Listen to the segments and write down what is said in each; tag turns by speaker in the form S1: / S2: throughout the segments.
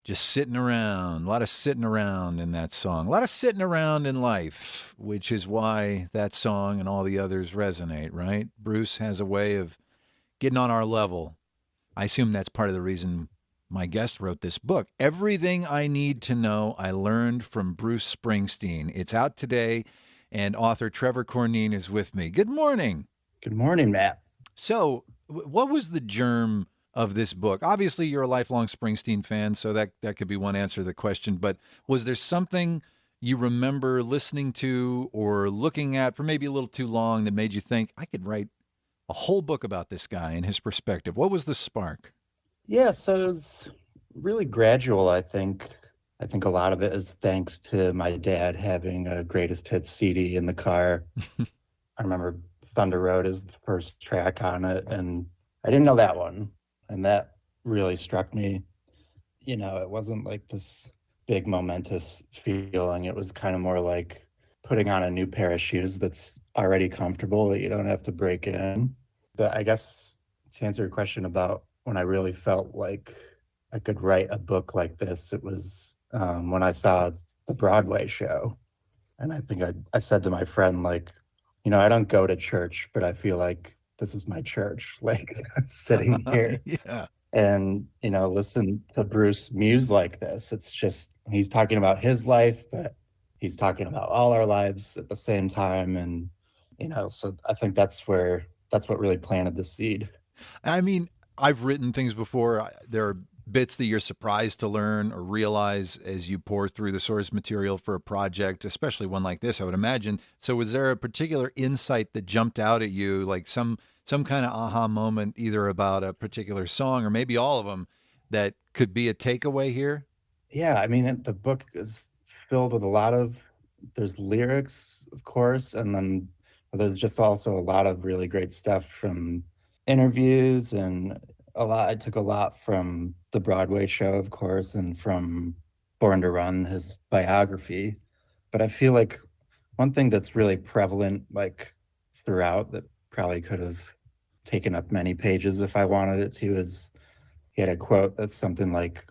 S1: just sitting around, a lot of sitting around in that song, a lot of sitting around in life, which is why that song and all the others resonate, right? Bruce has a way of getting on our level. I assume that's part of the reason my guest wrote this book. Everything I Need to Know, I Learned from Bruce Springsteen. It's out today, and author Trevor Corneen is with me. Good morning.
S2: Good morning, Matt.
S1: So, what was the germ of this book? Obviously, you're a lifelong Springsteen fan, so that could be one answer to the question. But was there something you remember listening to or looking at for maybe a little too long that made you think I could write a whole book about this guy and his perspective? What was the spark?
S2: Yeah, so it was really gradual, I think. I think a lot of it is thanks to my dad having a greatest hits CD in the car. I remember Thunder Road is the first track on it, and I didn't know that one. And that really struck me. It wasn't like this big momentous feeling. It was kind of more like putting on a new pair of shoes that's already comfortable that you don't have to break in. But I guess to answer your question about when I really felt like I could write a book like this, it was when I saw the Broadway show. And I think I said to my friend, like, I don't go to church, but I feel like this is my church, like sitting here
S1: Yeah.
S2: and, listen to Bruce muse like this. It's just, he's talking about his life, but he's talking about all our lives at the same time. And, so I think that's what really planted the seed.
S1: I mean, I've written things before. There are bits that you're surprised to learn or realize as you pour through the source material for a project, especially one like this, I would imagine. So was there a particular insight that jumped out at you, like some kind of aha moment, either about a particular song or maybe all of them, that could be a takeaway here?
S2: Yeah, I mean, the book is filled with there's lyrics, of course, and then there's just also a lot of really great stuff from interviews and I took a lot from the Broadway show, of course, and from Born to Run, his biography. But I feel like one thing that's really prevalent, like throughout, that probably could have taken up many pages if I wanted it to, is he had a quote that's something like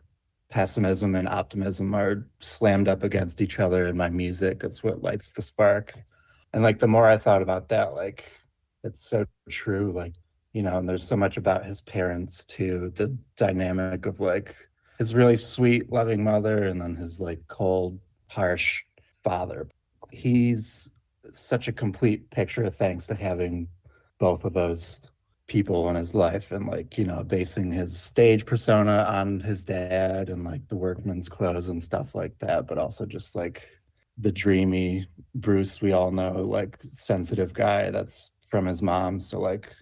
S2: pessimism and optimism are slammed up against each other in my music. It's what lights the spark. And like the more I thought about that, like it's so true. Like, and there's so much about his parents too, the dynamic of like his really sweet, loving mother and then his like cold, harsh father. He's such a complete picture thanks to having both of those people in his life and like basing his stage persona on his dad and like the workman's clothes and stuff like that, but also just like the dreamy Bruce we all know, like sensitive guy that's from his mom. So like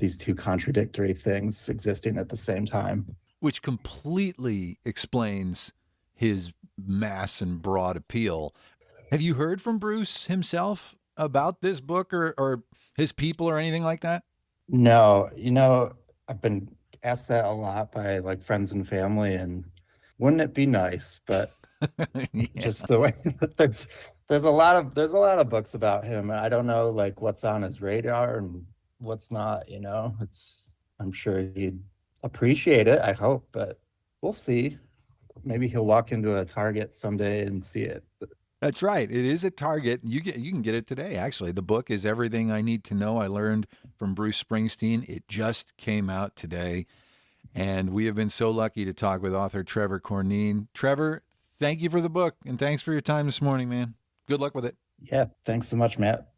S2: these two contradictory things existing at the same time.
S1: Which completely explains his mass and broad appeal. Have you heard from Bruce himself about this book or his people or anything like that?
S2: No, I've been asked that a lot by like friends and family, and wouldn't it be nice? But
S1: Yeah.
S2: just the way that there's a lot of books about him. And I don't know like what's on his radar and what's not, It's I'm sure he'd appreciate it, I hope, but we'll see. Maybe he'll walk into a Target someday and see it.
S1: That's right. It is at Target. You can get it today. Actually, the book is Everything I Need to Know, I Learned from Bruce Springsteen. It just came out today, and we have been so lucky to talk with author Trevor Corneen. Trevor, thank you for the book, and thanks for your time this morning, man. Good luck with it.
S2: Yeah, thanks so much, Matt.